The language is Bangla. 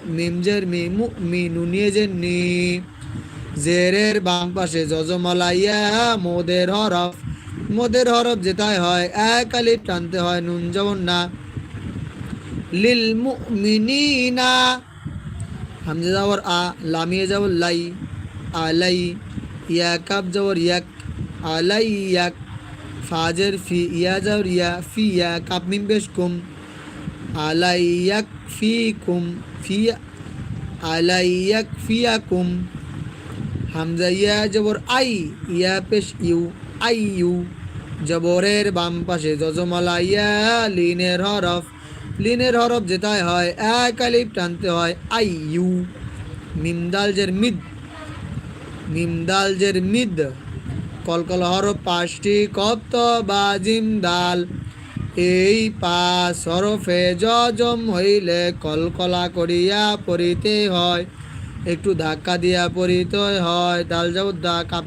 মিমজের মি মু মি নুনিয়ে যে নি জেরের বাম পাশে যজমালাইয়া মোদের হরফ যেটাই হয় এক আলিফ টানতে হয় নুন যেমন না লিল মুমিনিনা হামজা যাবর আ লামিয়ে যাবর লাই আলাই ইয়া কাপ যাবর ইয়াক আলাই ইয়াক ফাজের ফি ইয়া যাবর ইয়া ফি ইয়া কাপ মিম পেশ কুম আলাই ইয়াক ফি কুম ফি আলাই ইয়াক ফিয়াকুম হামজা ইয়া জবর আই ইয়া পেশ ইউ আই ইউ জবরের বাম পাশে যজমালা ইয়া লিনের হরফ যেটাই হয় এক আলিফ টানতে হয় আই ইউ মিম দাল মিদ কলকল হরফ পাঁচটি কপ্ত বা জিম দাল এই পাঁচ হরফে জজম হইলে কলকলা করিয়া পড়িতে হয় একটু ধাক্কা দিয়া পড়িতে হয় দাল যাবত দা কাপ